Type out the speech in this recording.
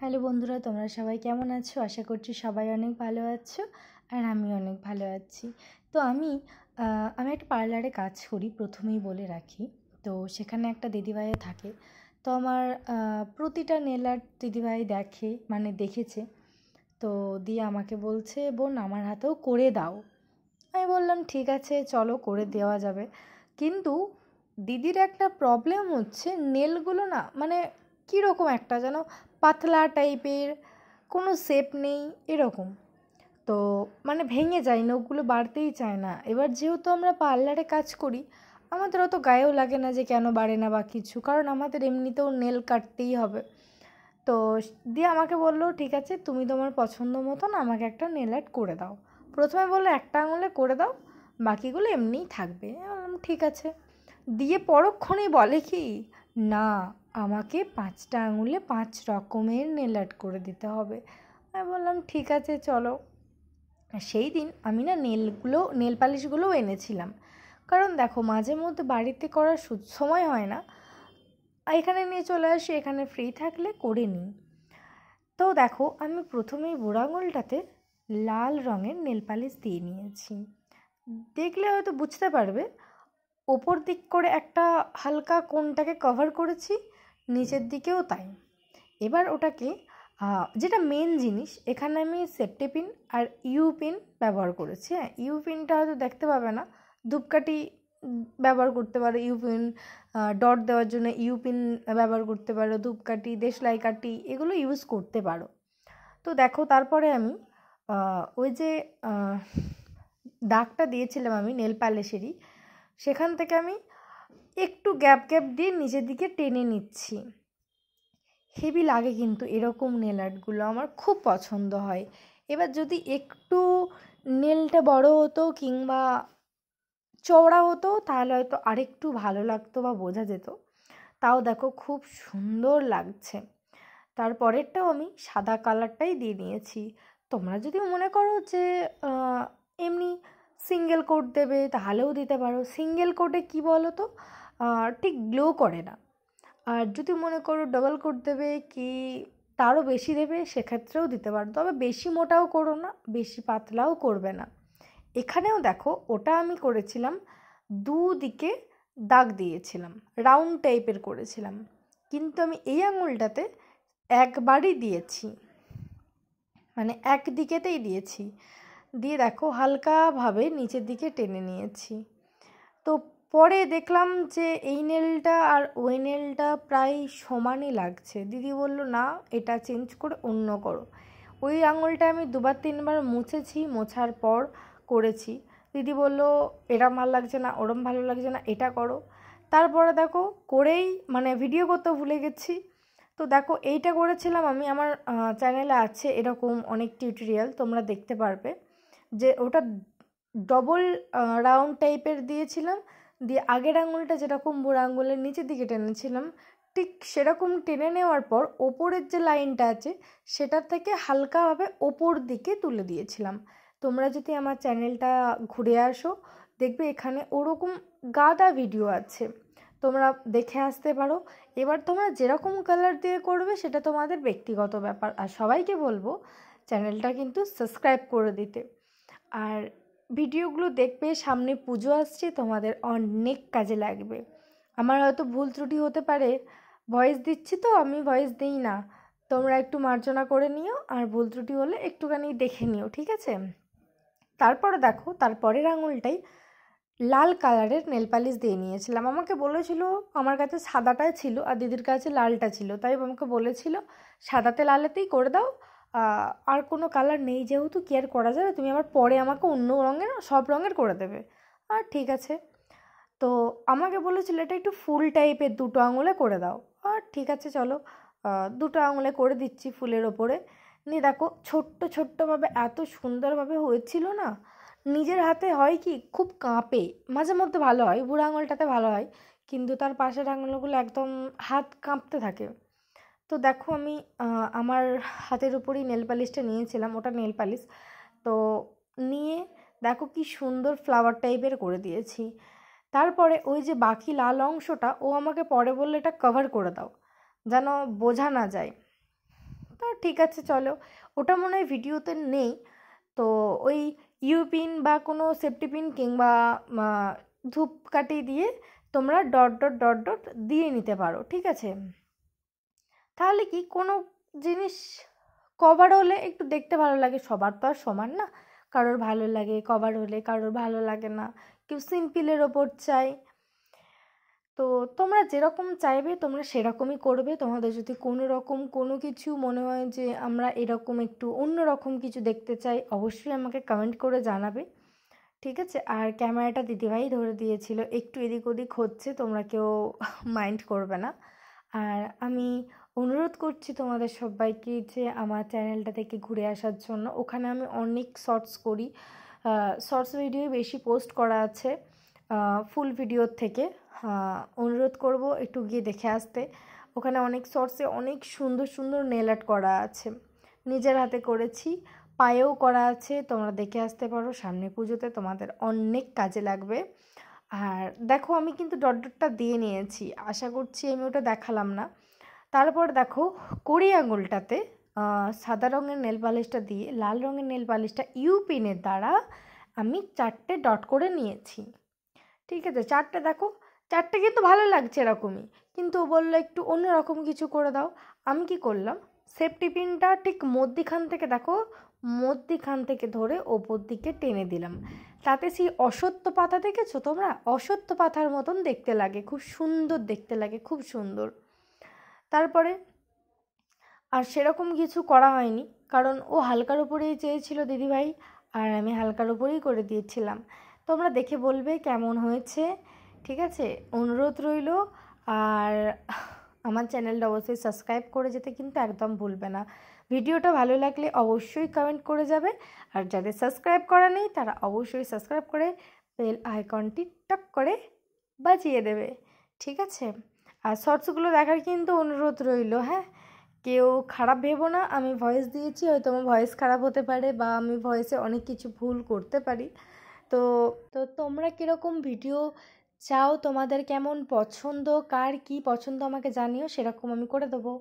Hello বন্ধুরা, তোমরা সবাই কেমন আছো? আশা করছি সবাই অনেক ভালো আছো আর আমি অনেক ভালো আছি। তো আমি একটা পার্লারে কাজ করি, প্রথমেই বলে রাখি। তো সেখানে একটা দিদিভাইও থাকে। তো আমার প্রতিটা নেল আর্ট দিদিভাই দেখেছে। তো দিয়ে আমাকে বলছে, বোন আমার হাতেও করে দাও। আমি বললাম ঠিক আছে, চলো করে দেওয়া যাবে। কিন্তু দিদির একটা প্রবলেম হচ্ছে, নেলগুলো না কীরকম একটা যেন পাতলা টাইপের, কোনো শেপ নেই এরকম। তো ভেঙে যায়, নখগুলো বাড়তেই চায় না। এবার যেহেতু আমরা পার্লারে কাজ করি, আমাদের অত গায়েও লাগে না যে কেন বাড়ে না বা কিছু, কারণ আমাদের এমনিতেও নেল কাটতেই হবে। তো দিয়ে আমাকে বললো ঠিক আছে, তুমি তোমার পছন্দ মতন আমাকে একটা নেল আর্ট করে দাও। প্রথমে বললো একটা আঙুলে করে দাও, বাকিগুলো এমনিই থাকবে। ঠিক আছে। দিয়ে পরক্ষণেই বলে কি, না আমাকে 5টা আঙুলে 5 রকমের নেল আর্ট করে দিতে হবে। আমি বললাম ঠিক আছে চলো। সেই দিন আমি নেল পালিশগুলোও এনেছিলাম, কারণ দেখো মাঝে মধ্যে বাড়িতে করার সময় হয় না, এখানে নিয়ে চলে আসি, এখানে ফ্রি থাকলে করে নিই। তো দেখো আমি প্রথমেই বুড়ো আঙুলটাতে লাল রঙের নেল পালিশ দিয়ে নিয়েছি। দেখলে হয়তো বুঝতে পারবে, ওপর দিক করে একটা হালকা কোণটাকে কভার করেছি, নিচের দিকেও তাই। এবার ওটাকে যেটা মেন জিনিস, এখানে আমি সেফটি পিন আর ইউ পিন ব্যবহার করেছি। হ্যাঁ, ইউ পিনটা হয়তো দেখতে পাবে না, ধূপকাঠি ব্যবহার করতে পারো ইউ পিন, ডট দেওয়ার জন্য ইউ পিন ব্যবহার করতে পারো, ধূপকাঠি, দেশলাই কাঠি এগুলো ইউজ করতে পারো। তো দেখো তারপরে আমি ওই যে দাগটা দিয়েছিলাম আমি নেল পালিশেরই, সেখান থেকে আমি একটু গ্যাপ দিয়ে নিচের দিকে টেনে নিচ্ছি। হেভি লাগে কিন্তু এরকম নেল আর্টগুলো, আমার খুব পছন্দ হয়। এবার যদি একটু নেলটা বড় হতো কিংবা চওড়া হতো তাহলে হয়তো আরেকটু ভালো লাগতো বা বোঝা যেত। তাও দেখো খুব সুন্দর লাগছে। তারপরেরটাও আমি সাদা কালারটাই দিয়ে নিয়েছি। তোমরা যদি মনে করো যে এমনি সিঙ্গেল কোট দেবে তাহলেও দিতে পারো। সিঙ্গেল কোটে কী বলো তো, ঠিক গ্লো করে না। আর যদি মনে করো ডাবল কোট দেবে কি তারও বেশি দেবে, সেক্ষেত্রেও দিতে পারো। তবে বেশি মোটাও করো না, বেশি পাতলাও করবে না। এখানেও দেখো ওটা আমি করেছিলাম, দুদিকে দাগ দিয়েছিলাম, রাউন্ড টাইপের করেছিলাম। কিন্তু আমি এই আঙুলটাতে একবারই দিয়েছি, একদিকেতেই দিয়েছি। দিয়ে দেখো হালকাভাবে নিচের দিকে টেনে নিয়েছি। তো পরে দেখলাম যে এই নেলটা আর ওই নেলটা প্রায় সমানই লাগছে। দিদি বলল না, এটা চেঞ্জ করে অন্য করো। ওই আঙুলটা আমি 2-3বার মুছেছি, মোছার পর করেছি। দিদি বলল এরম ভালো লাগছে না, ওরম ভালো লাগছে না, এটা করো। তারপরে দেখো করেই ভিডিও করতে ভুলে গেছি। তো দেখো এইটা করেছিলাম আমি, আমার চ্যানেলে আছে এরকম অনেক টিউটোরিয়াল, তোমরা দেখতে পারবে। যে ওটা ডবল রাউন্ড টাইপের দিয়েছিলাম, দিয়ে আগের আঙুলটা যেরকম বুড়ো আঙুলের নিচের দিকে টেনেছিলাম, ঠিক সেরকম টেনে নেওয়ার পর ওপরের যে লাইনটা আছে সেটার থেকে হালকাভাবে ওপর দিকে তুলে দিয়েছিলাম। তোমরা যদি আমার চ্যানেলটা ঘুরে আসো, দেখবে এখানে ওরকম গাদা ভিডিও আছে, তোমরা দেখে আসতে পারো। এবার তোমরা যেরকম কালার দিয়ে করবে সেটা তোমাদের ব্যক্তিগত ব্যাপার। আর সবাইকে বলবো চ্যানেলটা কিন্তু সাবস্ক্রাইব করে দিতে। আর ভিডিওগুলো দেখবে, সামনে পুজো আসছে, তোমাদের অনেক কাজে লাগবে। আমার হয়তো ভুল ত্রুটি হতে পারে, ভয়েস দিচ্ছি তো আমি ভয়েস দিই না, তোমরা একটু মার্জনা করে নিও, আর ভুল ত্রুটি হলে একটুখানি দেখে নিও, ঠিক আছে? তারপরে দেখো তারপরের আঙুলটাই লাল কালারের নেল পালিশ দিয়ে নিয়েছিলাম। আমাকে বলেছিল, আমার কাছে সাদাটাই ছিল আর দিদির কাছে লালটা ছিল, তাই আমাকে বলেছিল সাদাতে লালেতেই করে দাও, আর কোনো কালার নেই যেহেতু কি আর করা যাবে, তুমি আবার পরে আমাকে অন্য রঙের সব রঙের করে দেবে। আর ঠিক আছে। তো আমাকে বলেছিল এটা একটু ফুল টাইপের, 2টো আঙুলে করে দাও। আর ঠিক আছে চলো, 2টো আঙুলে করে দিচ্ছি ফুলের ওপরে। নিয়ে দেখো ছোট্টভাবে এত সুন্দরভাবে হয়েছিল না, নিজের হাতে হয় কি খুব কাঁপে, মাঝে মধ্যে ভালো হয়, বুড়ো আঙুলটাতে ভালো হয়, কিন্তু তার পাশের আঙুলগুলো একদম হাত কাঁপতে থাকে। তো দেখো আমি আমার হাতের উপরেই নেল পালিশটা নিয়েছিলাম, ওটা নেল পালিশ। তো নিয়ে দেখো কি সুন্দর ফ্লাওয়ার টাইপের করে দিয়েছি। তারপরে ওই যে বাকি লাল অংশটা ও আমাকে পরে বললো এটা কভার করে দাও, যেন বোঝা না যায়। তো ঠিক আছে চলো, ওটা মনে হয় ভিডিওতে নেই। তো ওই ইউপিন বা কোনো সেফটি পিন কিংবা ধূপকাঠি দিয়ে তোমরা ডট ডট ডট ডট দিয়ে নিতে পারো, ঠিক আছে। তাহলে কি কোনো জিনিস কভার হলে একটু দেখতে ভালো লাগে, সবার তো আর সমান না, কারোর ভালো লাগে কভার হলে, কারোর ভালো লাগে না, কেউ সিম্পলের ওপর চাই। তো তোমরা যেরকম চাইবে তোমরা সেরকমই করবে। তোমাদের যদি কোনো রকম কোনো কিছু মনে হয় যে আমরা এরকম একটু অন্য রকম কিছু দেখতে চাই, অবশ্যই আমাকে কমেন্ট করে জানাবে, ঠিক আছে। আর ক্যামেরাটা দিদিভাই ধরে দিয়েছিল, একটু এদিক ওদিক হচ্ছে, তোমরা কেউ মাইন্ড করবে না। আর আমি অনুরোধ করছি তোমাদের সবাইকে যে আমার চ্যানেলটা থেকে ঘুরে আসার জন্য। ওখানে আমি অনেক শর্টস করি, শর্টস ভিডিও বেশি পোস্ট করা আছে ফুল ভিডিওর থেকে। অনুরোধ করব একটু গিয়ে দেখে আসতে। ওখানে অনেক শর্টসে অনেক সুন্দর সুন্দর নেল আর্ট করা আছে, নিজের হাতে করেছি, পায়েও করা আছে, তোমরা দেখে আসতে পারো। সামনে পুজোতে তোমাদের অনেক কাজে লাগবে। আর দেখো আমি কিন্তু ডট ডটটা দিয়ে নিয়েছি, আশা করছি আমি ওটা দেখালাম না। তারপর দেখো কড়ি আঙুলটাতে সাদা রঙের নেল পালিশটা দিয়ে লাল রঙের নেল পালিশটা ইউপিনের দ্বারা আমি 4টে ডট করে নিয়েছি, ঠিক আছে। 4টে দেখো, 4টে কিন্তু ভালো লাগছে এরকমই, কিন্তু ও বললো একটু অন্যরকম কিছু করে দাও। আমি কি করলাম, সেফটি পিনটা ঠিক মধ্যিখান থেকে দেখো, মধ্যিখান থেকে ধরে ওপর দিকে টেনে দিলাম, তাতে সেই অশ্বত্থ পাতা দেখেছো তোমরা, অশ্বত্থ পাতার মতন দেখতে লাগে, খুব সুন্দর দেখতে লাগে, খুব সুন্দর। তারপরে আর সেরকম কিছু করা হয়নি, কারণ ও হালকার উপরেই চেয়েছিল দিদিভাই, আর আমি হালকার উপরেই করে দিয়েছিলাম। তোমরা দেখে বলবে কেমন হয়েছে, ঠিক আছে, অনুরোধ রইল। আর আমার চ্যানেলটা অবশ্যই সাবস্ক্রাইব করে যেতে কিন্তু একদম ভুলবে না। ভিডিওটা ভালো লাগলে অবশ্যই কমেন্ট করে যাবে, আর যাদের সাবস্ক্রাইব করা নেই তারা অবশ্যই সাবস্ক্রাইব করে বেল আইকনটি টক করে বাজিয়ে দেবে, ঠিক আছে। আর শর্টসগুলো দেখার কিন্তু অনুরোধ রইল, হ্যাঁ, কেউ খারাপ ভেবো না, আমি ভয়েস দিয়েছি, হয়তো আমার ভয়েস খারাপ হতে পারে বা আমি ভয়েসে অনেক কিছু ভুল করতে পারি। তো তো তোমরা কীরকম ভিডিও চাও, তোমাদের কেমন পছন্দ, কার কী পছন্দ আমাকে জানিও, সেরকম আমি করে দেবো।